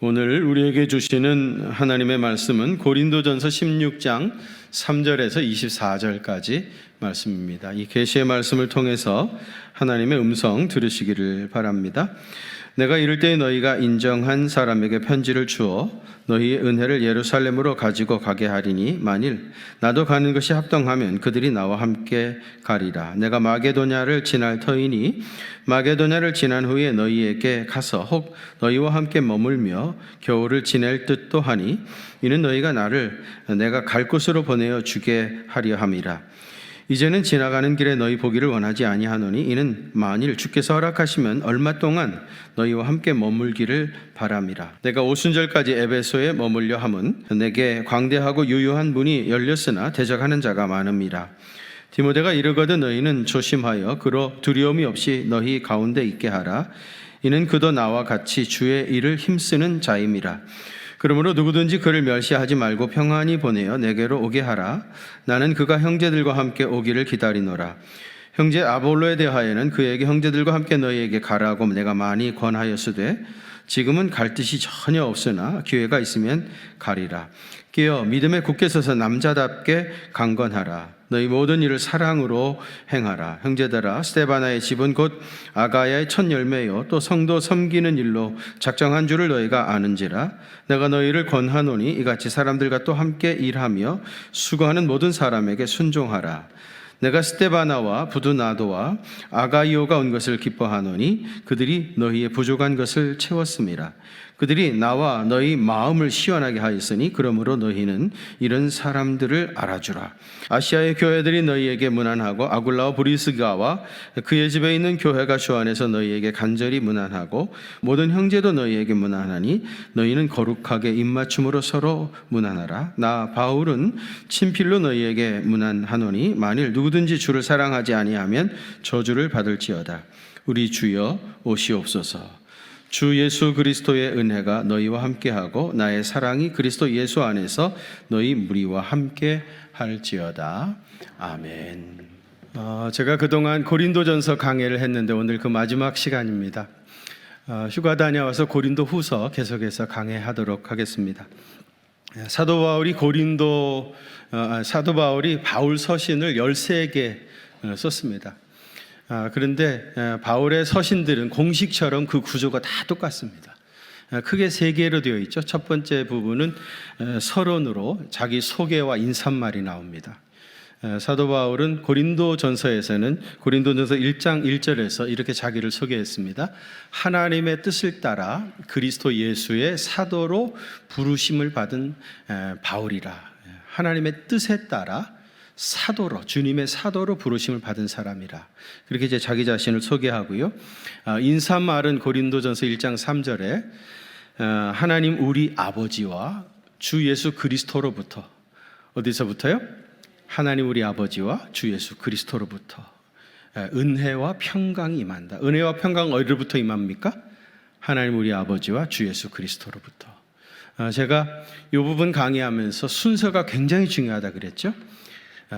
오늘 우리에게 주시는 하나님의 말씀은 고린도전서 16장 3절에서 24절까지 말씀입니다. 이 계시의 말씀을 통해서 하나님의 음성 들으시기를 바랍니다. 내가 이를 때에 너희가 인정한 사람에게 편지를 주어 너희의 은혜를 예루살렘으로 가지고 가게 하리니 만일 나도 가는 것이 합당하면 그들이 나와 함께 가리라. 내가 마게도냐를 지날 터이니 마게도냐를 지난 후에 너희에게 가서 혹 너희와 함께 머물며 겨울을 지낼 듯도 하니 이는 너희가 나를 내가 갈 곳으로 보내어 주게 하려 함이라. 이제는 지나가는 길에 너희 보기를 원하지 아니하노니 이는 만일 주께서 허락하시면 얼마 동안 너희와 함께 머물기를 바람이라. 내가 오순절까지 에베소에 머물려 함은 내게 광대하고 유효한 문이 열렸으나 대적하는 자가 많음이라. 디모데가 이르거든 너희는 조심하여 그로 두려움이 없이 너희 가운데 있게 하라. 이는 그도 나와 같이 주의 일을 힘쓰는 자임이라. 그러므로 누구든지 그를 멸시하지 말고 평안히 보내어 내게로 오게 하라. 나는 그가 형제들과 함께 오기를 기다리노라. 형제 아볼로에 대하여는 그에게 형제들과 함께 너희에게 가라고 내가 많이 권하였으되 지금은 갈 뜻이 전혀 없으나 기회가 있으면 가리라. 깨어 믿음에 굳게 서서 남자답게 강건하라. 너희 모든 일을 사랑으로 행하라. 형제들아, 스데바나의 집은 곧 아가야의 첫 열매요 또 성도 섬기는 일로 작정한 줄을 너희가 아는지라. 내가 너희를 권하노니 이같이 사람들과 또 함께 일하며 수고하는 모든 사람에게 순종하라. 내가 스데바나와 부두나도와 아가이오가 온 것을 기뻐하노니 그들이 너희의 부족한 것을 채웠음이라. 그들이 나와 너희 마음을 시원하게 하였으니 그러므로 너희는 이런 사람들을 알아주라. 아시아의 교회들이 너희에게 문안하고 아굴라와 브리스가와 그의 집에 있는 교회가 주 안에서 너희에게 간절히 문안하고 모든 형제도 너희에게 문안하니 너희는 거룩하게 입맞춤으로 서로 문안하라. 나 바울은 친필로 너희에게 문안하노니 만일 누구든지 주를 사랑하지 아니하면 저주를 받을지어다. 우리 주여 오시옵소서. 주 예수 그리스도의 은혜가 너희와 함께하고 나의 사랑이 그리스도 예수 안에서 너희 무리와 함께 할지어다. 아멘. 제가 그동안 고린도전서 강해를 했는데 오늘 그 마지막 시간입니다. 휴가 다녀와서 고린도 후서 계속해서 강해하도록 하겠습니다. 사도 바울이 바울 서신을 13개 썼습니다. 그런데 바울의 서신들은 공식처럼 그 구조가 다 똑같습니다. 크게 3개로 되어 있죠. 첫 번째 부분은 서론으로 자기 소개와 인사말이 나옵니다. 사도 바울은 고린도전서에서는 고린도전서 1장 1절에서 이렇게 자기를 소개했습니다. 하나님의 뜻을 따라 그리스도 예수의 사도로 부르심을 받은 바울이라. 하나님의 뜻에 따라 사도로, 주님의 사도로 부르심을 받은 사람이라. 그렇게 이제 자기 자신을 소개하고요. 인사말은 고린도전서 1장 3절에 하나님 우리 아버지와 주 예수 그리스도로부터, 어디서부터요? 하나님 우리 아버지와 주 예수 그리스도로부터 은혜와 평강이 임한다. 은혜와 평강 어디로부터 임합니까? 하나님 우리 아버지와 주 예수 그리스도로부터. 제가 이 부분 강의하면서 순서가 굉장히 중요하다 그랬죠.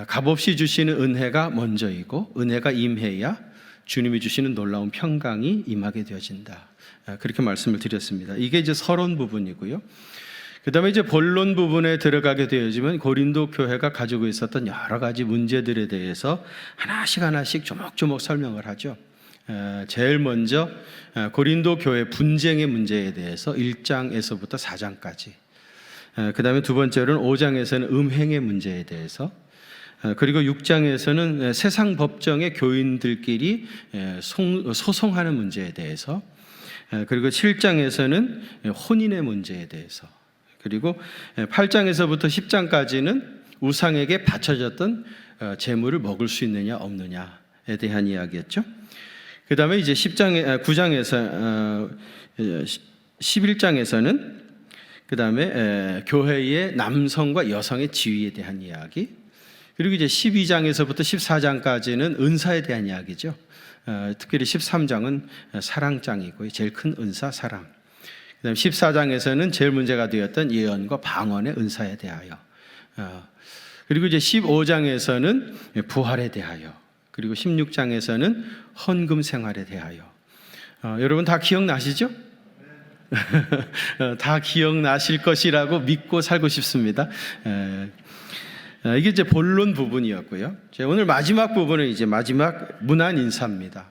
값없이 주시는 은혜가 먼저이고 은혜가 임해야 주님이 주시는 놀라운 평강이 임하게 되어진다. 그렇게 말씀을 드렸습니다. 이게 이제 서론 부분이고요. 그 다음에 이제 본론 부분에 들어가게 되어지면 고린도 교회가 가지고 있었던 여러 가지 문제들에 대해서 하나씩 조목조목 설명을 하죠. 제일 먼저 고린도 교회 분쟁의 문제에 대해서 1장에서부터 4장까지. 그 다음에 두 번째로는 5장에서는 음행의 문제에 대해서, 그리고 6장에서는 세상 법정의 교인들끼리 소송하는 문제에 대해서, 그리고 7장에서는 혼인의 문제에 대해서, 그리고 8장에서부터 10장까지는 우상에게 바쳐졌던 재물을 먹을 수 있느냐 없느냐에 대한 이야기였죠. 그 다음에 이제 9장에서 11장에서는 그 다음에 교회의 남성과 여성의 지위에 대한 이야기, 그리고 이제 12장에서부터 14장까지는 은사에 대한 이야기죠. 특별히 13장은 사랑장이고 제일 큰 은사 사랑. 그 다음에 14장에서는 제일 문제가 되었던 예언과 방언의 은사에 대하여, 그리고 이제 15장에서는 부활에 대하여, 그리고 16장에서는 헌금 생활에 대하여. 여러분 다 기억나시죠? 다 기억나실 것이라고 믿고 살고 싶습니다. 이게 이제 본론 부분이었고요. 오늘 마지막 부분은 이제 마지막 문안 인사입니다.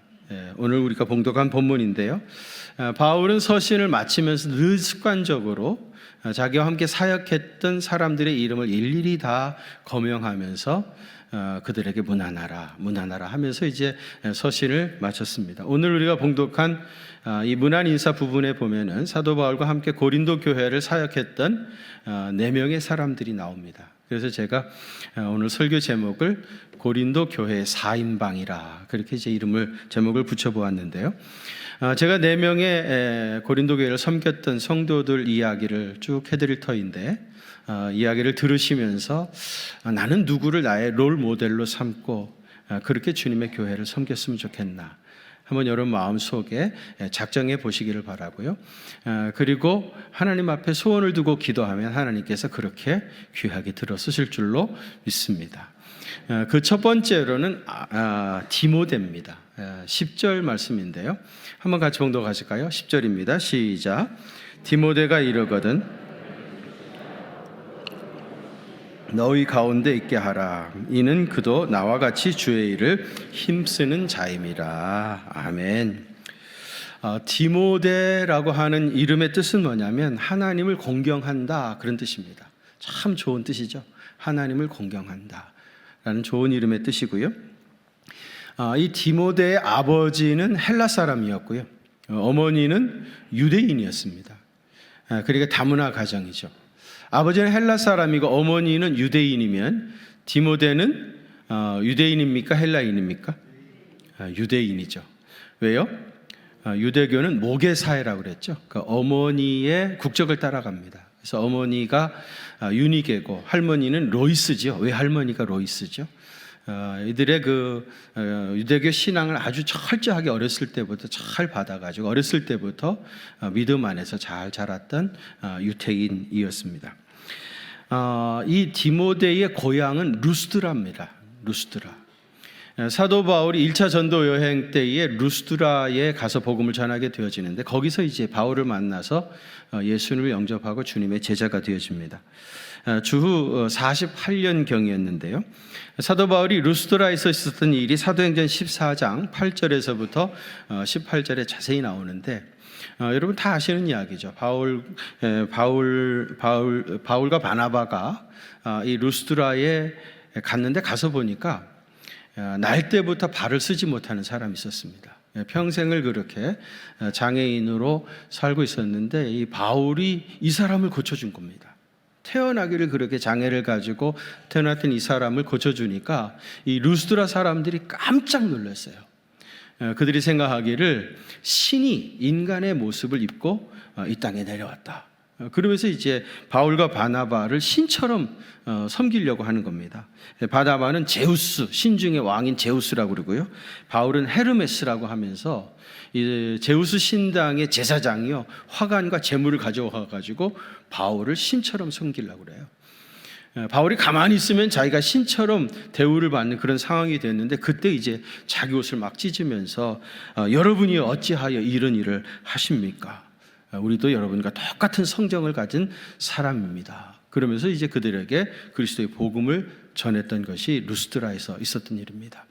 오늘 우리가 봉독한 본문인데요. 바울은 서신을 마치면서 늘 습관적으로 자기와 함께 사역했던 사람들의 이름을 일일이 다 거명하면서 그들에게 문안하라 하면서 이제 서신을 마쳤습니다. 오늘 우리가 봉독한 이 문안 인사 부분에 보면은 사도 바울과 함께 고린도 교회를 사역했던 4명의 사람들이 나옵니다. 그래서 제가 오늘 설교 제목을 고린도 교회의 4인방이라 그렇게 이제 제목을 붙여보았는데요. 제가 4명의 고린도 교회를 섬겼던 성도들 이야기를 쭉 해드릴 터인데, 이야기를 들으시면서 나는 누구를 나의 롤 모델로 삼고 그렇게 주님의 교회를 섬겼으면 좋겠나 한번 여러분 마음속에 작정해 보시기를 바라고요. 그리고 하나님 앞에 소원을 두고 기도하면 하나님께서 그렇게 귀하게 들어쓰실 줄로 믿습니다. 그 첫 번째로는 디모데입니다. 10절 말씀인데요. 한번 같이 봉독하실까요? 10절입니다. 시작. 디모데가 이르거든 너희 가운데 있게 하라. 이는 그도 나와 같이 주의 일을 힘쓰는 자임이라. 아멘. 디모데라고 하는 이름의 뜻은 뭐냐면 하나님을 공경한다 그런 뜻입니다. 참 좋은 뜻이죠. 하나님을 공경한다 라는 좋은 이름의 뜻이고요. 이 디모데의 아버지는 헬라 사람이었고요. 어머니는 유대인이었습니다. 그러니까 다문화 가정이죠. 아버지는 헬라 사람이고 어머니는 유대인이면 디모데는 유대인입니까? 헬라인입니까? 유대인이죠. 왜요? 유대교는 모계사회라고 그랬죠. 그러니까 어머니의 국적을 따라갑니다. 그래서 어머니가 유니게고 할머니는 로이스죠. 왜 할머니가 로이스죠? 이들의 유대교 신앙을 아주 철저하게 어렸을 때부터 잘 받아가지고 어렸을 때부터 믿음 안에서 잘 자랐던 유태인이었습니다. 이 디모데의 고향은 루스드라입니다. 루스드라. 사도 바울이 1차 전도 여행 때에 루스드라에 가서 복음을 전하게 되어지는데 거기서 이제 바울을 만나서 예수님을 영접하고 주님의 제자가 되어집니다. 주후 48년경이었는데요. 사도 바울이 루스드라에서 있었던 일이 사도행전 14장 8절에서부터 18절에 자세히 나오는데 여러분 다 아시는 이야기죠. 바울과 바나바가 이 루스드라에 갔는데 가서 보니까 날 때부터 발을 쓰지 못하는 사람이 있었습니다. 평생을 그렇게 장애인으로 살고 있었는데 이 바울이 이 사람을 고쳐준 겁니다. 태어나기를 그렇게 장애를 가지고 태어났던 이 사람을 고쳐주니까 이 루스드라 사람들이 깜짝 놀랐어요. 그들이 생각하기를 신이 인간의 모습을 입고 이 땅에 내려왔다. 그러면서 이제 바울과 바나바를 신처럼 섬기려고 하는 겁니다. 바나바는 제우스, 신 중의 왕인 제우스라고 그러고요. 바울은 헤르메스라고 하면서 이 제우스 신당의 제사장이요 화관과 제물을 가져와 가지고 바울을 신처럼 섬기려고 그래요. 바울이 가만히 있으면 자기가 신처럼 대우를 받는 그런 상황이 됐는데 그때 이제 자기 옷을 막 찢으면서 여러분이 어찌하여 이런 일을 하십니까? 우리도 여러분과 똑같은 성정을 가진 사람입니다. 그러면서 이제 그들에게 그리스도의 복음을 전했던 것이 루스드라에서 있었던 일입니다.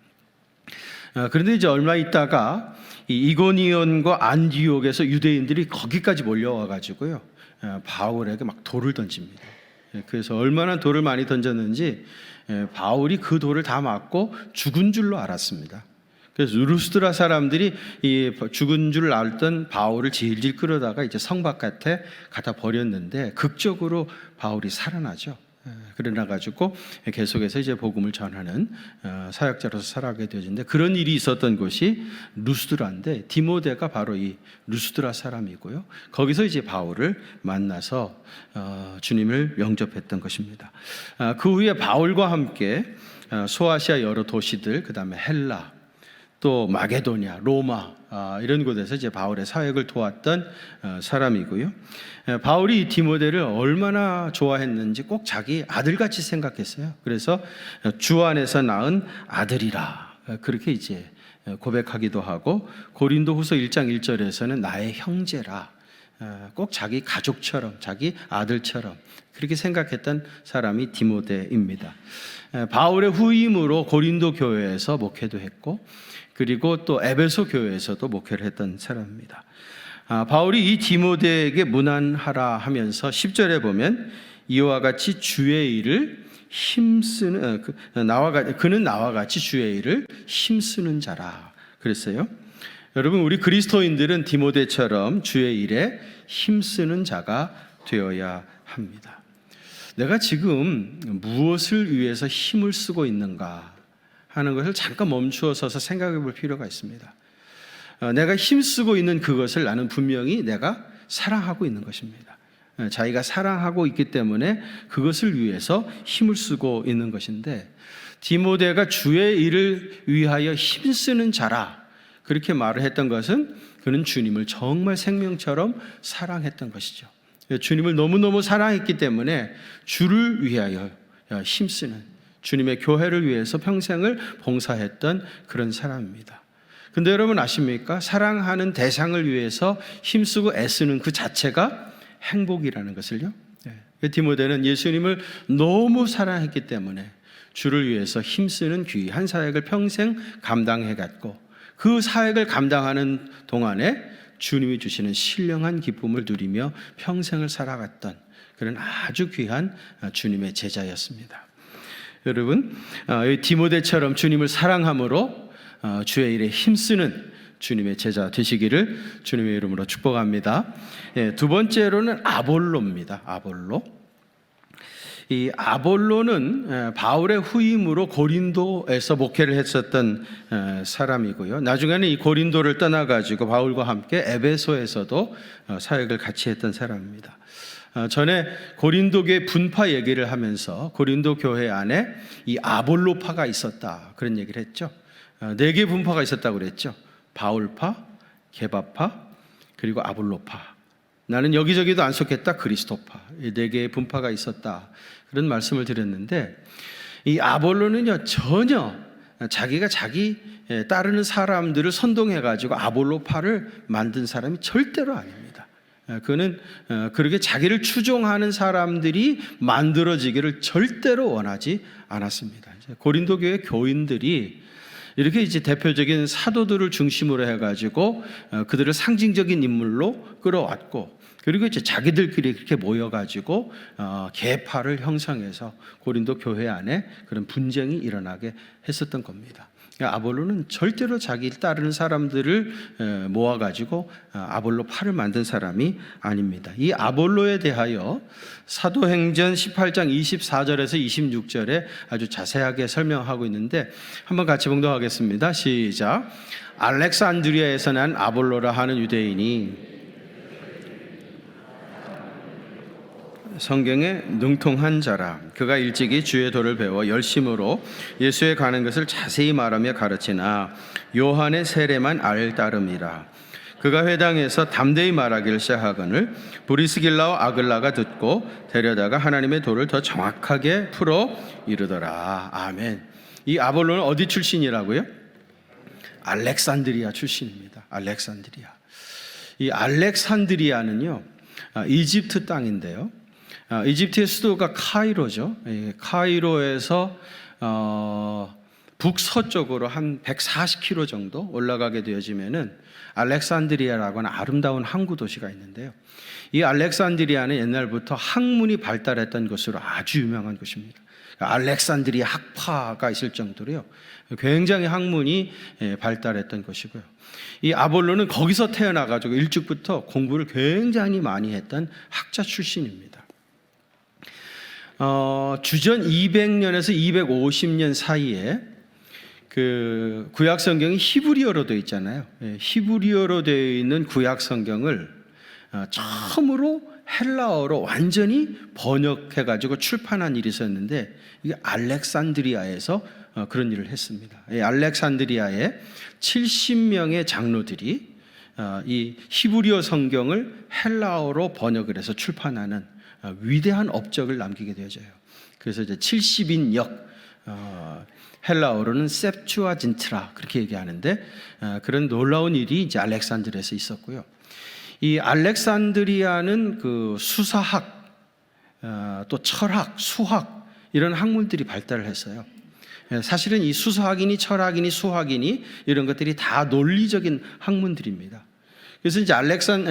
그런데 이제 얼마 있다가 이 이고니온과 안디옥에서 유대인들이 거기까지 몰려와 가지고요 바울에게 막 돌을 던집니다. 그래서 얼마나 돌을 많이 던졌는지 바울이 그 돌을 다 맞고 죽은 줄로 알았습니다. 그래서 루스드라 사람들이 이 죽은 줄 알던 바울을 질질 끌어다가 이제 성 바깥에 갖다 버렸는데 극적으로 바울이 살아나죠. 그러나 가지고 계속해서 이제 복음을 전하는 사역자로서 살아가게 되어진데 그런 일이 있었던 곳이 루스드라인데 디모데가 바로 이 루스드라 사람이고요. 거기서 이제 바울을 만나서 주님을 영접했던 것입니다. 그 후에 바울과 함께 소아시아 여러 도시들, 그 다음에 헬라, 또 마게도냐, 로마 이런 곳에서 이제 바울의 사역을 도왔던 사람이고요. 바울이 이 디모데를 얼마나 좋아했는지 꼭 자기 아들같이 생각했어요. 그래서 주 안에서 낳은 아들이라 그렇게 이제 고백하기도 하고 고린도후서 1장 1절에서는 나의 형제라 꼭 자기 가족처럼, 자기 아들처럼 그렇게 생각했던 사람이 디모데입니다. 바울의 후임으로 고린도 교회에서 목회도 했고, 그리고 또 에베소 교회에서도 목회를 했던 사람입니다. 바울이 이 디모데에게 문안하라 하면서 10절에 보면 이와 같이 주의 일을 힘쓰는 그는 나와 같이 주의 일을 힘쓰는 자라 그랬어요. 여러분, 우리 그리스도인들은 디모데처럼 주의 일에 힘쓰는 자가 되어야 합니다. 내가 지금 무엇을 위해서 힘을 쓰고 있는가 하는 것을 잠깐 멈추어 서서 생각해 볼 필요가 있습니다. 내가 힘쓰고 있는 그것을 나는 분명히 내가 사랑하고 있는 것입니다. 자기가 사랑하고 있기 때문에 그것을 위해서 힘을 쓰고 있는 것인데, 디모데가 주의 일을 위하여 힘쓰는 자라 그렇게 말을 했던 것은 그는 주님을 정말 생명처럼 사랑했던 것이죠. 주님을 너무너무 사랑했기 때문에 주를 위하여 힘쓰는, 주님의 교회를 위해서 평생을 봉사했던 그런 사람입니다. 근데 여러분 아십니까? 사랑하는 대상을 위해서 힘쓰고 애쓰는 그 자체가 행복이라는 것을요. 디모데는 예수님을 너무 사랑했기 때문에 주를 위해서 힘쓰는 귀한 사역을 평생 감당해갔고, 그 사역을 감당하는 동안에 주님이 주시는 신령한 기쁨을 누리며 평생을 살아갔던 그런 아주 귀한 주님의 제자였습니다. 여러분, 디모데처럼 주님을 사랑함으로 주의 일에 힘쓰는 주님의 제자 되시기를 주님의 이름으로 축복합니다. 두 번째로는 아볼로입니다. 이 아볼로는 바울의 후임으로 고린도에서 목회를 했었던 사람이고요. 나중에는 이 고린도를 떠나가지고 바울과 함께 에베소에서도 사역을 같이 했던 사람입니다. 전에 고린도 교회 분파 얘기를 하면서 고린도 교회 안에 이 아볼로파가 있었다 그런 얘기를 했죠. 4개 분파가 있었다고 그랬죠. 바울파, 게바파, 그리고 아볼로파. 나는 여기저기도 안 속했다, 그리스도파. 이 4개의 분파가 있었다 그런 말씀을 드렸는데, 이 아볼로는요 전혀 자기가 자기 따르는 사람들을 선동해가지고 아볼로파를 만든 사람이 절대로 아닙니다. 그는 그렇게 자기를 추종하는 사람들이 만들어지기를 절대로 원하지 않았습니다. 고린도 교회 교인들이 이렇게 이제 대표적인 사도들을 중심으로 해가지고 그들을 상징적인 인물로 끌어왔고, 그리고 이제 자기들끼리 그렇게 모여가지고 계파를 형성해서 고린도 교회 안에 그런 분쟁이 일어나게 했었던 겁니다. 아볼로는 절대로 자기를 따르는 사람들을 모아가지고 아볼로파를 만든 사람이 아닙니다. 이 아볼로에 대하여 사도행전 18장 24절에서 26절에 아주 자세하게 설명하고 있는데, 한번 같이 봉독하겠습니다. 시작. 알렉산드리아에서 난 아볼로라 하는 유대인이 성경에 능통한 자라. 그가 일찍이 주의 도를 배워 열심으로 예수에 관한 것을 자세히 말하며 가르치나 요한의 세례만 따름이라. 그가 회당에서 담대히 말하기를 시작하거늘 브리스길라와 아글라가 듣고 데려다가 하나님의 도를 더 정확하게 풀어 이르더라. 아멘. 이 아볼로는 어디 출신이라고요? 알렉산드리아 출신입니다. 알렉산드리아. 이 알렉산드리아는요 이집트 땅인데요, 이집트의 수도가 카이로죠. 카이로에서 북서쪽으로 한 140km 정도 올라가게 되어지면은 알렉산드리아라고 하는 아름다운 항구 도시가 있는데요, 이 알렉산드리아는 옛날부터 학문이 발달했던 것으로 아주 유명한 곳입니다. 알렉산드리아 학파가 있을 정도로요 굉장히 학문이 발달했던 것이고요, 이 아볼로는 거기서 태어나가지고 일찍부터 공부를 굉장히 많이 했던 학자 출신입니다. 주전 200년에서 250년 사이에 그 구약 성경이 히브리어로 되어 있잖아요. 히브리어로 되어 있는 구약 성경을 처음으로 헬라어로 완전히 번역해 가지고 출판한 일이 있었는데, 이게 알렉산드리아에서 그런 일을 했습니다. 알렉산드리아에 70명의 장로들이 이 히브리어 성경을 헬라어로 번역을 해서 출판하는 위대한 업적을 남기게 되어져요. 그래서 이제 70인역, 헬라어로는 셉투아진트라 그렇게 얘기하는데, 그런 놀라운 일이 이제 알렉산드리아에서 있었고요. 이 알렉산드리아는 그 수사학, 또 철학, 수학 이런 학문들이 발달을 했어요. 사실은 이 수사학이니 철학이니 수학이니 이런 것들이 다 논리적인 학문들입니다. 그래서 이제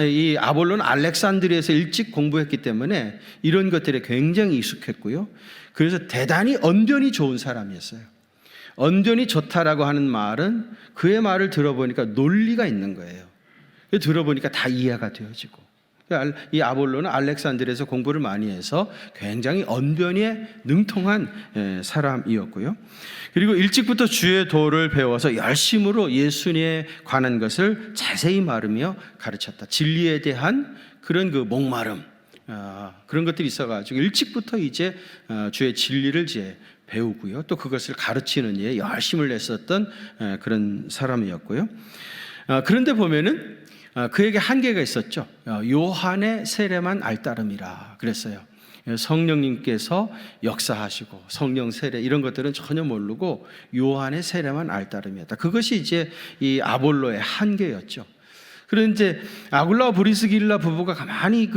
이 아볼로는 알렉산드리아에서 일찍 공부했기 때문에 이런 것들에 굉장히 익숙했고요. 그래서 대단히 언변이 좋은 사람이었어요. 언변이 좋다라고 하는 말은 그의 말을 들어보니까 논리가 있는 거예요. 들어보니까 다 이해가 되어지고. 이 아볼로는 알렉산드리아에서 공부를 많이 해서 굉장히 언변에 능통한 사람이었고요. 그리고 일찍부터 주의 도를 배워서 열심으로 예수님에 관한 것을 자세히 말하며 가르쳤다. 진리에 대한 그런 그 목마름, 그런 것들이 있어가지고 일찍부터 이제 주의 진리를 이제 배우고요. 또 그것을 가르치는 일에 열심을 냈었던 그런 사람이었고요. 그런데 보면은 그에게 한계가 있었죠. 요한의 세례만 알따름이라 그랬어요. 성령님께서 역사하시고 성령 세례 이런 것들은 전혀 모르고 요한의 세례만 알따름이었다. 그것이 이제 이 아볼로의 한계였죠. 그런데 이제 아굴라와 브리스길라 부부가 가만히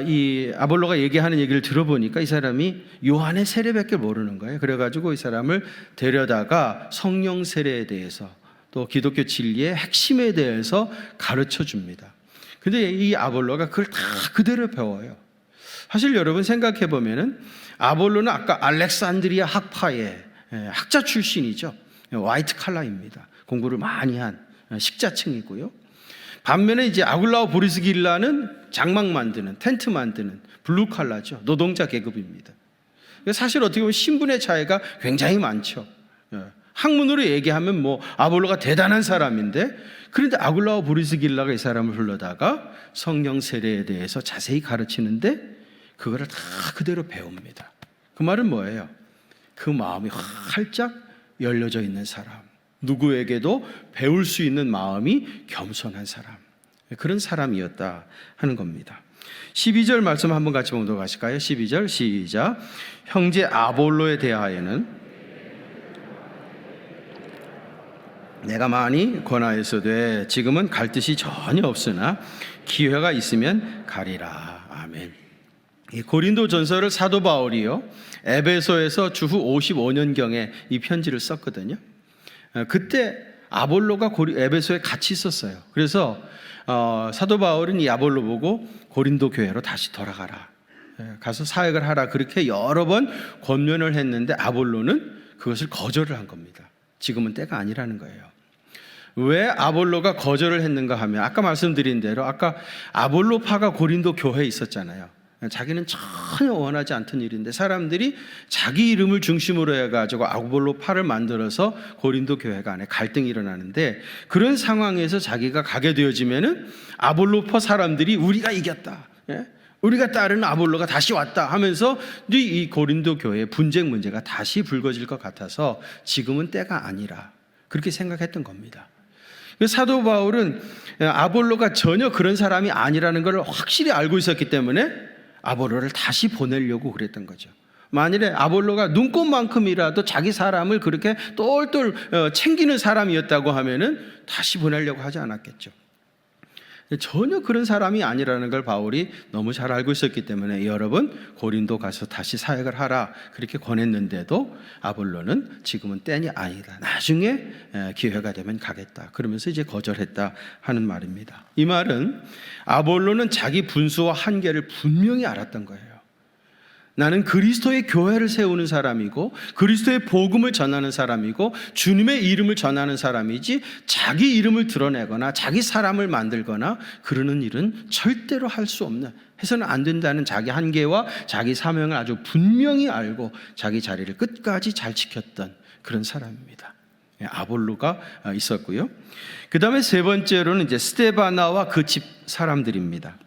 이 아볼로가 얘기하는 얘기를 들어보니까 이 사람이 요한의 세례밖에 모르는 거예요. 그래가지고 이 사람을 데려다가 성령 세례에 대해서 또 기독교 진리의 핵심에 대해서 가르쳐 줍니다. 근데 이 아볼로가 그걸 다 그대로 배워요. 사실 여러분 생각해 보면은 아볼로는 아까 알렉산드리아 학파의 학자 출신이죠. 화이트 칼라입니다. 공부를 많이 한 식자층이고요. 반면에 이제 아굴라와 브리스길라는 장막 만드는, 텐트 만드는 블루 칼라죠. 노동자 계급입니다. 사실 어떻게 보면 신분의 차이가 굉장히 많죠. 학문으로 얘기하면 아볼로가 대단한 사람인데, 그런데 아굴라와 브리스길라가 이 사람을 불러다가 성령 세례에 대해서 자세히 가르치는데 그거를 다 그대로 배웁니다. 그 말은 뭐예요? 그 마음이 활짝 열려져 있는 사람, 누구에게도 배울 수 있는 마음이 겸손한 사람, 그런 사람이었다 하는 겁니다. 12절 말씀 한번 같이 보도록 하실까요? 12절 시작. 형제 아볼로에 대하여는 내가 많이 권하였으되 지금은 갈 뜻이 전혀 없으나 기회가 있으면 가리라. 아멘. 이 고린도 전서를 사도 바울이요 에베소에서 주후 55년경에 이 편지를 썼거든요. 그때 아볼로가 에베소에 같이 있었어요. 그래서 사도 바울은 이 아볼로 보고 고린도 교회로 다시 돌아가라, 가서 사역을 하라, 그렇게 여러 번 권면을 했는데 아볼로는 그것을 거절을 한 겁니다. 지금은 때가 아니라는 거예요. 왜 아볼로가 거절을 했는가 하면 아까 말씀드린 대로 아까 아볼로파가 고린도 교회에 있었잖아요. 자기는 전혀 원하지 않던 일인데 사람들이 자기 이름을 중심으로 해가지고 아볼로파를 만들어서 고린도 교회가 안에 갈등이 일어나는데, 그런 상황에서 자기가 가게 되어지면은 아볼로파 사람들이 우리가 이겼다, 우리가 따르는 아볼로가 다시 왔다 하면서 이 고린도 교회의 분쟁 문제가 다시 불거질 것 같아서 지금은 때가 아니라 그렇게 생각했던 겁니다. 사도 바울은 아볼로가 전혀 그런 사람이 아니라는 걸 확실히 알고 있었기 때문에 아볼로를 다시 보내려고 그랬던 거죠. 만일에 아볼로가 눈꽃만큼이라도 자기 사람을 그렇게 똘똘 챙기는 사람이었다고 하면은 다시 보내려고 하지 않았겠죠. 전혀 그런 사람이 아니라는 걸 바울이 너무 잘 알고 있었기 때문에 여러 번 고린도 가서 다시 사역을 하라 그렇게 권했는데도 아볼로는 지금은 때이 아니다, 나중에 기회가 되면 가겠다, 그러면서 이제 거절했다 하는 말입니다. 이 말은 아볼로는 자기 분수와 한계를 분명히 알았던 거예요. 나는 그리스도의 교회를 세우는 사람이고 그리스도의 복음을 전하는 사람이고 주님의 이름을 전하는 사람이지 자기 이름을 드러내거나 자기 사람을 만들거나 그러는 일은 절대로 할 수 없는, 해서는 안 된다는 자기 한계와 자기 사명을 아주 분명히 알고 자기 자리를 끝까지 잘 지켰던 그런 사람입니다. 아볼로가 있었고요. 그 다음에 세 번째로는 이제 스데바나와 그 집 사람들입니다.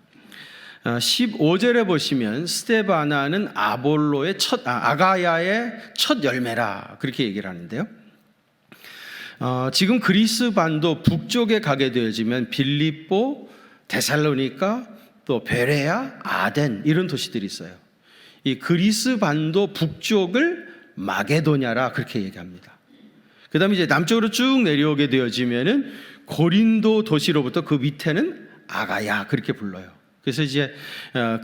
15절에 보시면 스데바나는 아볼로의 아가야의 첫 열매라 그렇게 얘기를 하는데요. 지금 그리스 반도 북쪽에 가게 되어지면 빌립보, 데살로니가, 또 베레아, 아덴 이런 도시들이 있어요. 이 그리스 반도 북쪽을 마게도냐라 그렇게 얘기합니다. 그 다음에 이제 남쪽으로 쭉 내려오게 되어지면은 고린도 도시로부터 그 밑에는 아가야 그렇게 불러요. 그래서 이제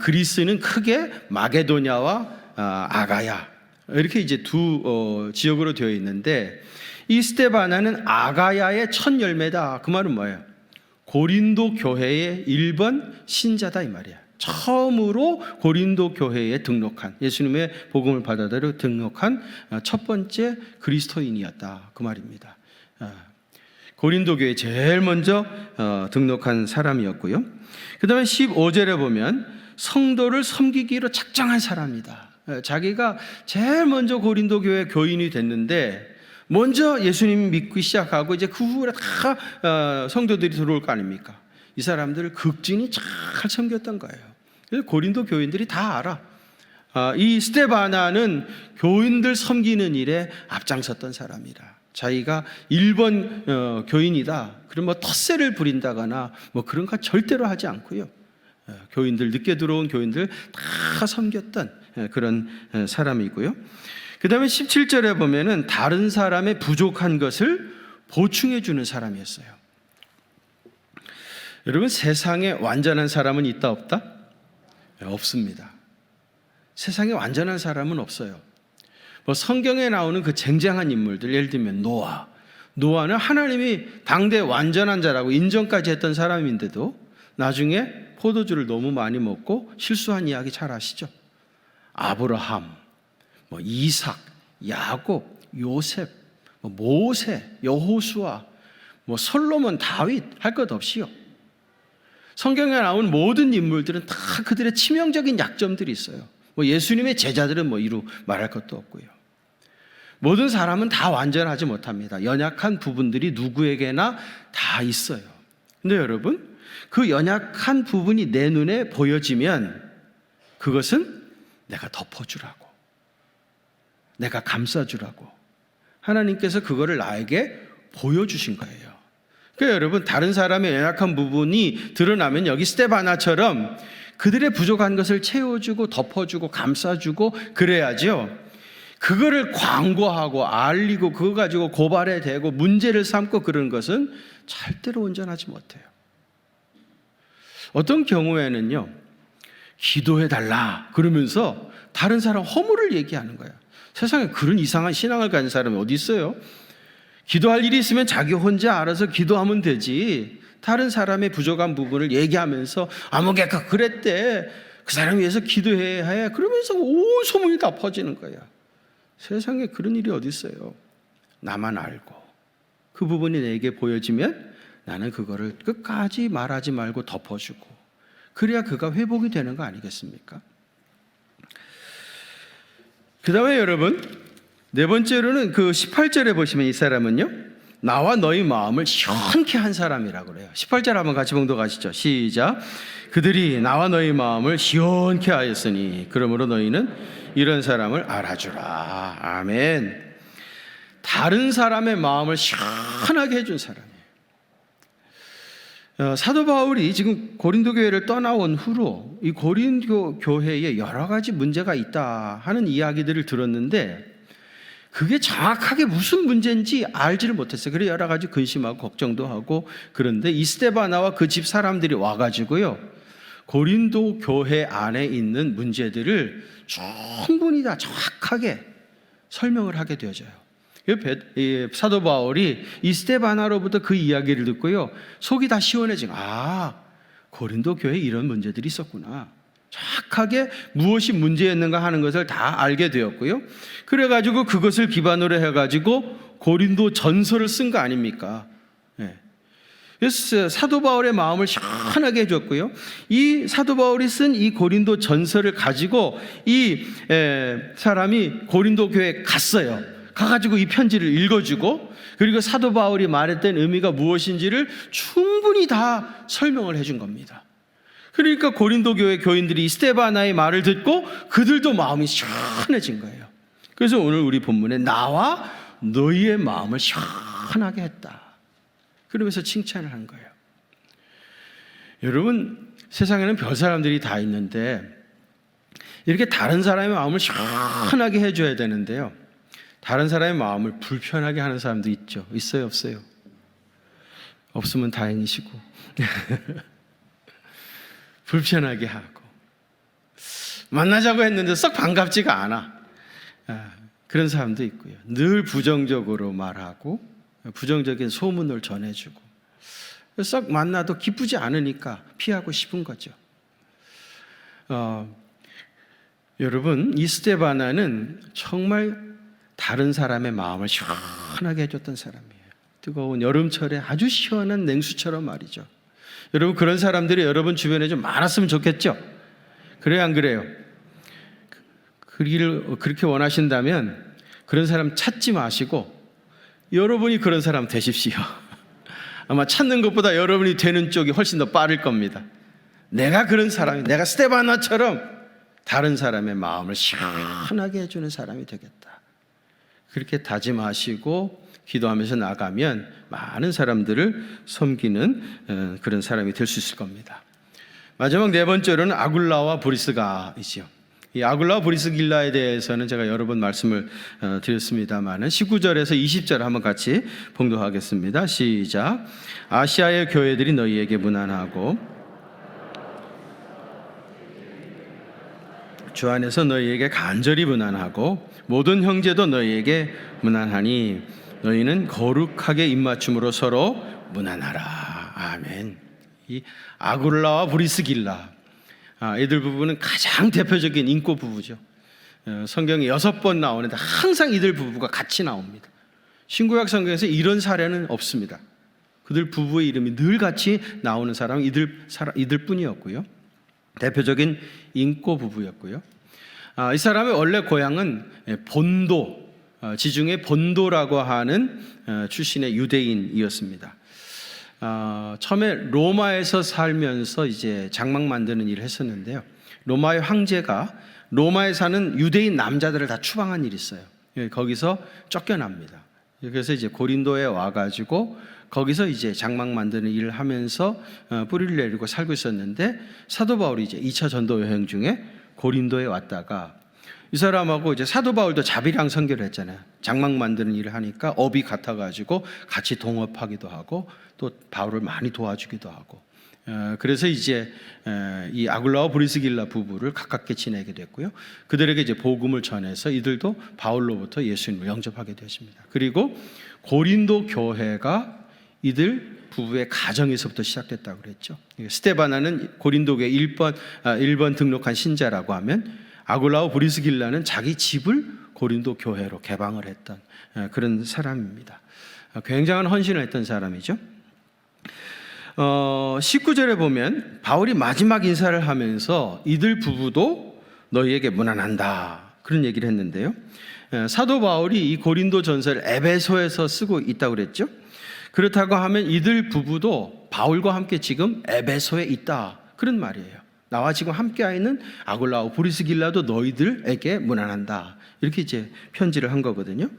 그리스는 크게 마게도냐와 아가야 이렇게 이제 두 지역으로 되어 있는데, 이 스데바나는 아가야의 첫 열매다. 그 말은 뭐예요? 고린도 교회의 1번 신자다 이 말이야. 처음으로 고린도 교회에 등록한, 예수님의 복음을 받아들여 등록한 첫 번째 그리스도인이었다 그 말입니다. 고린도 교회에 제일 먼저 등록한 사람이었고요. 그 다음에 15절에 보면 성도를 섬기기로 작정한 사람이다. 자기가 제일 먼저 고린도 교회 교인이 됐는데, 먼저 예수님 믿기 시작하고 이제 그 후에 다 성도들이 들어올 거 아닙니까? 이 사람들을 극진히 잘 섬겼던 거예요. 그래서 고린도 교인들이 다 알아. 이 스데바나는 교인들 섬기는 일에 앞장섰던 사람이라. 자기가 1번 교인이다. 그럼 뭐 텃세를 부린다거나 뭐 그런 거 절대로 하지 않고요. 교인들, 늦게 들어온 교인들 다 섬겼던 그런 사람이고요. 그 다음에 17절에 보면은 다른 사람의 부족한 것을 보충해 주는 사람이었어요. 여러분, 세상에 완전한 사람은 있다 없다? 없습니다. 세상에 완전한 사람은 없어요. 뭐 성경에 나오는 그 쟁쟁한 인물들, 예를 들면 노아는 하나님이 당대 완전한 자라고 인정까지 했던 사람인데도 나중에 포도주를 너무 많이 먹고 실수한 이야기 잘 아시죠? 아브라함, 뭐 이삭, 야곱, 요셉, 뭐 모세, 여호수아, 뭐 솔로몬, 다윗 할 것 없이요. 성경에 나온 모든 인물들은 다 그들의 치명적인 약점들이 있어요. 뭐 예수님의 제자들은 뭐 이루 말할 것도 없고요. 모든 사람은 다 완전하지 못합니다. 연약한 부분들이 누구에게나 다 있어요. 근데 여러분, 그 연약한 부분이 내 눈에 보여지면 그것은 내가 덮어주라고, 내가 감싸주라고 하나님께서 그거를 나에게 보여주신 거예요. 그러니까 여러분, 다른 사람의 연약한 부분이 드러나면 여기 스데바나처럼 그들의 부족한 것을 채워주고 덮어주고 감싸주고 그래야죠. 그거를 광고하고 알리고 그거 가지고 고발해 대고 문제를 삼고 그런 것은 절대로 온전하지 못해요. 어떤 경우에는요, 기도해달라 그러면서 다른 사람 허물을 얘기하는 거예요. 세상에 그런 이상한 신앙을 가진 사람이 어디 있어요? 기도할 일이 있으면 자기 혼자 알아서 기도하면 되지, 다른 사람의 부족한 부분을 얘기하면서 아무개가 그랬대, 그 사람 위해서 기도해야 해, 그러면서 온 소문이 다 퍼지는 거야. 세상에 그런 일이 어디 있어요? 나만 알고 그 부분이 내게 보여지면 나는 그거를 끝까지 말하지 말고 덮어주고, 그래야 그가 회복이 되는 거 아니겠습니까? 그 다음에 여러분, 네 번째로는 그 18절에 보시면 이 사람은요, 나와 너희 마음을 시원케 한 사람이라고 그래요. 18절 한번 같이 봉독하시죠. 시작. 그들이 나와 너희 마음을 시원케 하였으니 그러므로 너희는 이런 사람을 알아주라. 아멘. 다른 사람의 마음을 시원하게 해준 사람이에요. 사도 바울이 지금 고린도 교회를 떠나온 후로 이 고린도 교회에 여러 가지 문제가 있다 하는 이야기들을 들었는데, 그게 정확하게 무슨 문제인지 알지를 못했어요. 그래서 여러 가지 근심하고 걱정도 하고, 그런데 이 스데바나와 그 집 사람들이 와가지고요, 고린도 교회 안에 있는 문제들을 충분히 다 정확하게 설명을 하게 되어져요. 사도 바울이 이 스데바나로부터 그 이야기를 듣고요, 속이 다 시원해지고, 고린도 교회에 이런 문제들이 있었구나, 정확하게 무엇이 문제였는가 하는 것을 다 알게 되었고요. 그래가지고 그것을 기반으로 해가지고 고린도 전서를 쓴 거 아닙니까? 그래서 사도 바울의 마음을 시원하게 해줬고요. 이 사도 바울이 쓴 이 고린도 전서를 가지고 이 사람이 고린도 교회에 갔어요. 가가지고 이 편지를 읽어주고, 그리고 사도 바울이 말했던 의미가 무엇인지를 충분히 다 설명을 해준 겁니다. 그러니까 고린도 교회 교인들이 스데바나의 말을 듣고 그들도 마음이 시원해진 거예요. 그래서 오늘 우리 본문에 나와 너희의 마음을 시원하게 했다, 그러면서 칭찬을 한 거예요. 여러분, 세상에는 별 사람들이 다 있는데 이렇게 다른 사람의 마음을 시원하게 해줘야 되는데요, 다른 사람의 마음을 불편하게 하는 사람도 있죠. 있어요, 없어요? 없으면 다행이시고 불편하게 하고 만나자고 했는데 썩 반갑지가 않아. 그런 사람도 있고요. 늘 부정적으로 말하고 부정적인 소문을 전해주고 썩 만나도 기쁘지 않으니까 피하고 싶은 거죠. 여러분, 이 스데바나는 정말 다른 사람의 마음을 시원하게 해줬던 사람이에요. 뜨거운 여름철에 아주 시원한 냉수처럼 말이죠. 여러분, 그런 사람들이 여러분 주변에 좀 많았으면 좋겠죠? 그래요, 안 그래요? 그렇게 원하신다면 그런 사람 찾지 마시고 여러분이 그런 사람 되십시오. 아마 찾는 것보다 여러분이 되는 쪽이 훨씬 더 빠를 겁니다. 내가 그런 사람이, 내가 스데바나처럼 다른 사람의 마음을 시원하게 해주는 사람이 되겠다. 그렇게 다짐하시고 기도하면서 나가면 많은 사람들을 섬기는 그런 사람이 될 수 있을 겁니다. 마지막 네 번째로는 아굴라와 브리스가이지요. 이 아굴라와 브리스길라에 대해서는 제가 여러 번 말씀을 드렸습니다만 19절에서 20절 한번 같이 봉독하겠습니다. 시작. 아시아의 교회들이 너희에게 문안하고 주 안에서 너희에게 간절히 문안하고 모든 형제도 너희에게 문안하니 너희는 거룩하게 입맞춤으로 서로 문안하라. 아멘. 이 아굴라와 브리스길라, 이들 부부는 가장 대표적인 인고 부부죠. 성경에 6번 나오는데 항상 이들 부부가 같이 나옵니다. 신구약 성경에서 이런 사례는 없습니다. 그들 부부의 이름이 늘 같이 나오는 사람은 이들 뿐이었고요. 대표적인 인고 부부였고요. 이 사람의 원래 고향은 본도, 지중해 본도라고 하는 출신의 유대인이었습니다. 처음에 로마에서 살면서 이제 장막 만드는 일을 했었는데요. 로마의 황제가 로마에 사는 유대인 남자들을 다 추방한 일이 있어요. 거기서 쫓겨납니다. 그래서 이제 고린도에 와가지고 거기서 이제 장막 만드는 일을 하면서 뿌리를 내리고 살고 있었는데 사도 바울이 이제 2차 전도 여행 중에 고린도에 왔다가 이 사람하고 이제 사도 바울도 자비랑 선교를 했잖아요. 장막 만드는 일을 하니까 업이 같아가지고 같이 동업하기도 하고 또 바울을 많이 도와주기도 하고 그래서 이제 이 아굴라와 브리스길라 부부를 가깝게 지내게 됐고요. 그들에게 이제 복음을 전해서 이들도 바울로부터 예수님을 영접하게 되었습니다. 그리고 고린도 교회가 이들 부부의 가정에서부터 시작됐다고 그랬죠. 스데바나는 고린도교회 1번 등록한 신자라고 하면 아굴라와 브리스길라는 자기 집을 고린도 교회로 개방을 했던 그런 사람입니다. 굉장한 헌신을 했던 사람이죠. 19절에 보면 바울이 마지막 인사를 하면서 이들 부부도 너희에게 문안한다 그런 얘기를 했는데요. 사도 바울이 이 고린도 전서를 에베소에서 쓰고 있다고 그랬죠. 그렇다고 하면 이들 부부도 바울과 함께 지금 에베소에 있다 그런 말이에요. 나와 지금 함께 있는 아굴라와 브리스길라도 너희들에게 문안한다 이렇게 이제 편지를 한 거거든요.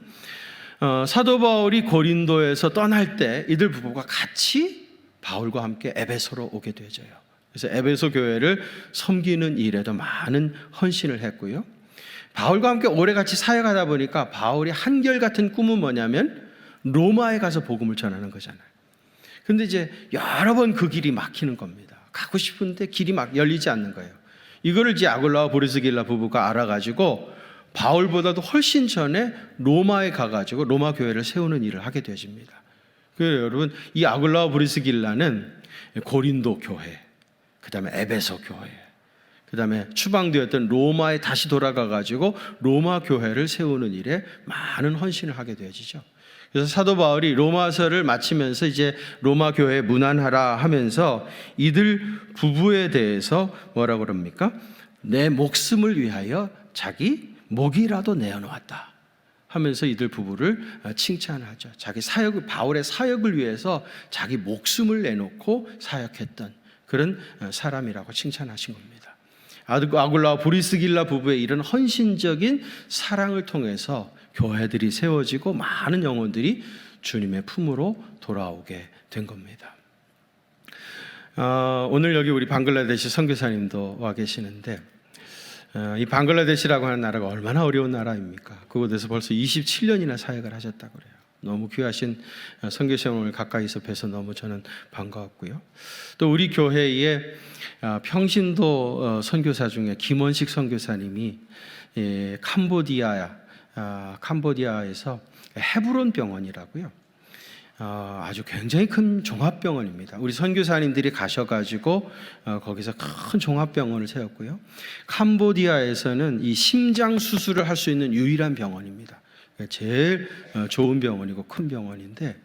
사도 바울이 고린도에서 떠날 때 이들 부부가 같이 바울과 함께 에베소로 오게 되어져요. 그래서 에베소 교회를 섬기는 일에도 많은 헌신을 했고요. 바울과 함께 오래같이 사역하다 보니까 바울이 한결같은 꿈은 뭐냐면 로마에 가서 복음을 전하는 거잖아요. 근데 이제 여러 번 그 길이 막히는 겁니다. 가고 싶은데 길이 막 열리지 않는 거예요. 이거를 이제 아굴라와 브리스길라 부부가 알아가지고 바울보다도 훨씬 전에 로마에 가가지고 로마 교회를 세우는 일을 하게 되어집니다. 그래서 여러분 이 아굴라와 브리스길라는 고린도 교회, 그 다음에 에베소 교회, 그 다음에 추방되었던 로마에 다시 돌아가가지고 로마 교회를 세우는 일에 많은 헌신을 하게 되어지죠. 그래서 사도 바울이 로마서를 마치면서 이제 로마 교회에 문안하라 하면서 이들 부부에 대해서 뭐라고 그럽니까? 내 목숨을 위하여 자기 목이라도 내어놓았다 하면서 이들 부부를 칭찬하죠. 자기 사역을, 바울의 사역을 위해서 자기 목숨을 내놓고 사역했던 그런 사람이라고 칭찬하신 겁니다. 아굴라와 브리스길라 부부의 이런 헌신적인 사랑을 통해서 교회들이 세워지고 많은 영혼들이 주님의 품으로 돌아오게 된 겁니다. 오늘 여기 우리 방글라데시 선교사님도 와 계시는데 이 방글라데시라고 하는 나라가 얼마나 어려운 나라입니까? 그곳에서 벌써 27년이나 사역을 하셨다고 그래요. 너무 귀하신 선교사님을 오늘 가까이서 뵈서 너무 저는 반가웠고요. 또 우리 교회의 평신도 선교사 중에 김원식 선교사님이 캄보디아에서 헤브론 병원이라고요. 아주 굉장히 큰 종합병원입니다. 우리 선교사님들이 가셔가지고 거기서 큰 종합병원을 세웠고요. 캄보디아에서는 이 심장 수술을 할 수 있는 유일한 병원입니다. 제일 좋은 병원이고 큰 병원인데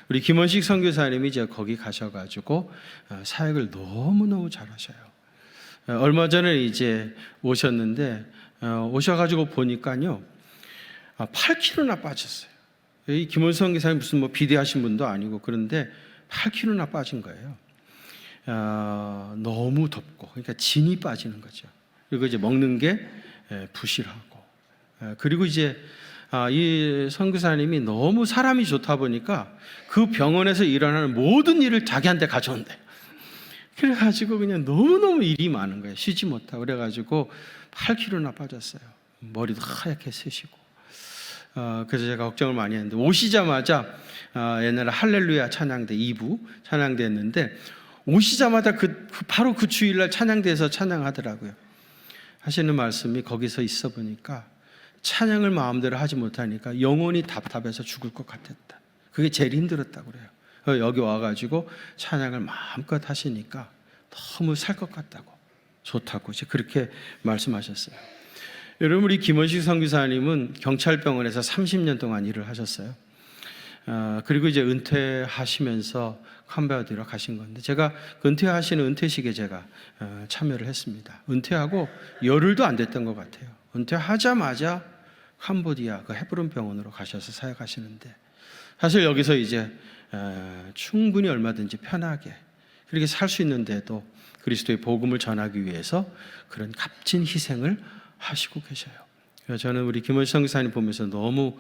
우리 김원식 선교사님이 이제 거기 가셔가지고 사역을 너무너무 잘하셔요. 얼마 전에 이제 오셨는데 오셔가지고 보니까요 8kg나 빠졌어요. 이 김원성 기사님 무슨 뭐 비대하신 분도 아니고 그런데 8kg나 빠진 거예요. 너무 덥고 그러니까 진이 빠지는 거죠. 그리고 이제 먹는 게 부실하고 그리고 이제 이 선교사님이 너무 사람이 좋다 보니까 그 병원에서 일어나는 모든 일을 자기한테 가져온대. 그래가지고 그냥 너무너무 일이 많은 거예요. 쉬지 못하고 그래가지고 8kg나 빠졌어요. 머리도 하얗게 새시고. 그래서 제가 걱정을 많이 했는데 오시자마자 옛날에 할렐루야 찬양대 2부 찬양대 했는데 오시자마자 바로 그 주일날 찬양대에서 찬양하더라고요. 하시는 말씀이 거기서 있어 보니까 찬양을 마음대로 하지 못하니까 영혼이 답답해서 죽을 것 같았다. 그게 제일 힘들었다고 그래요. 여기 와가지고 찬양을 마음껏 하시니까 너무 살 것 같다고 좋다고 이제 그렇게 말씀하셨어요. 여러분 우리 김원식 선교사님은 경찰병원에서 30년 동안 일을 하셨어요. 그리고 이제 은퇴하시면서 캄보디아로 가신 건데 제가 은퇴하시는 은퇴식에 제가 참여를 했습니다. 은퇴하고 열흘도 안 됐던 것 같아요. 은퇴하자마자 캄보디아 그 헤브론 병원으로 가셔서 사역하시는데 사실 여기서 이제 충분히 얼마든지 편하게 그렇게 살 수 있는데도 그리스도의 복음을 전하기 위해서 그런 값진 희생을 하시고 계셔요. 그래서 저는 우리 김원식 선교사님 보면서 너무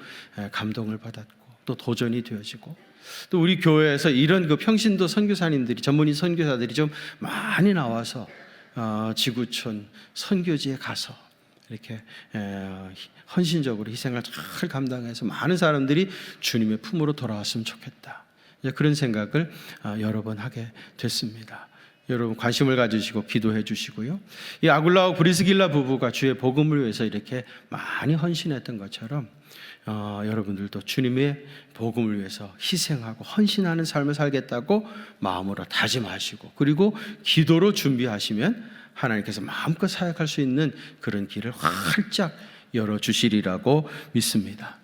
감동을 받았고 또 도전이 되어지고 또 우리 교회에서 이런 그 평신도 선교사님들이 전문인 선교사들이 좀 많이 나와서 지구촌 선교지에 가서 이렇게 헌신적으로 희생을 잘 감당해서 많은 사람들이 주님의 품으로 돌아왔으면 좋겠다. 그런 생각을 여러 번 하게 됐습니다. 여러분 관심을 가지시고 기도해 주시고요. 이 아굴라와 브리스길라 부부가 주의 복음을 위해서 이렇게 많이 헌신했던 것처럼 여러분들도 주님의 복음을 위해서 희생하고 헌신하는 삶을 살겠다고 마음으로 다짐하시고 그리고 기도로 준비하시면 하나님께서 마음껏 사역할 수 있는 그런 길을 활짝 열어주시리라고 믿습니다.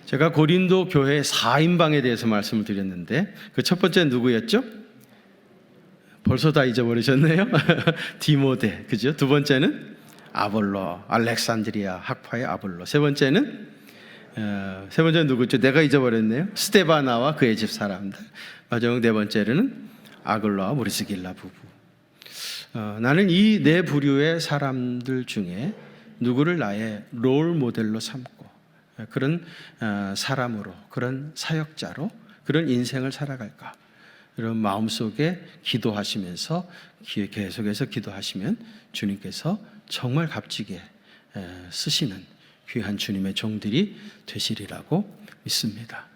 제가 고린도 교회 4인방에 대해서 말씀을 드렸는데 그 첫 번째는 누구였죠? 벌써 다 잊어버리셨네요. 디모데, 그죠? 두 번째는 아볼로, 알렉산드리아 학파의 아볼로. 세 번째는 누구죠? 내가 잊어버렸네요. 스테바나와 그의 집 사람들. 마지막 네 번째는 아글라와 브리스길라 부부. 나는 이 네 부류의 사람들 중에 누구를 나의 롤 모델로 삼고 그런 사람으로, 그런 사역자로, 그런 인생을 살아갈까? 이런 마음속에 기도하시면서 계속해서 기도하시면 주님께서 정말 값지게 쓰시는 귀한 주님의 종들이 되시리라고 믿습니다.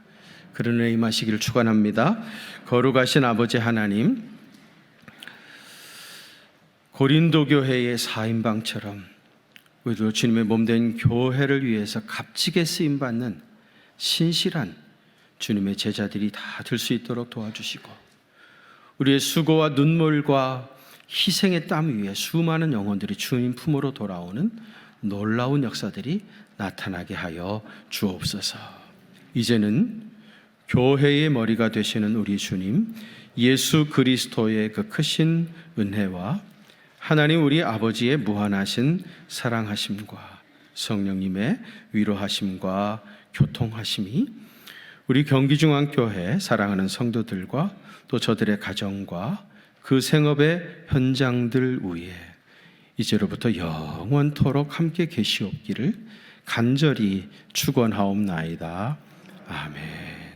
그런 은혜 임하시기를 축원합니다. 거룩하신 아버지 하나님, 고린도 교회의 4인방처럼 우리도 주님의 몸된 교회를 위해서 값지게 쓰임받는 신실한 주님의 제자들이 다 될 수 있도록 도와주시고 우리의 수고와 눈물과 희생의 땀 위에 수많은 영혼들이 주님 품으로 돌아오는 놀라운 역사들이 나타나게 하여 주옵소서. 이제는 교회의 머리가 되시는 우리 주님 예수 그리스도의 그 크신 은혜와 하나님 우리 아버지의 무한하신 사랑하심과 성령님의 위로하심과 교통하심이 우리 경기중앙교회 사랑하는 성도들과 또 저들의 가정과 그 생업의 현장들 위에 이제로부터 영원토록 함께 계시옵기를 간절히 축원하옵나이다. 아멘.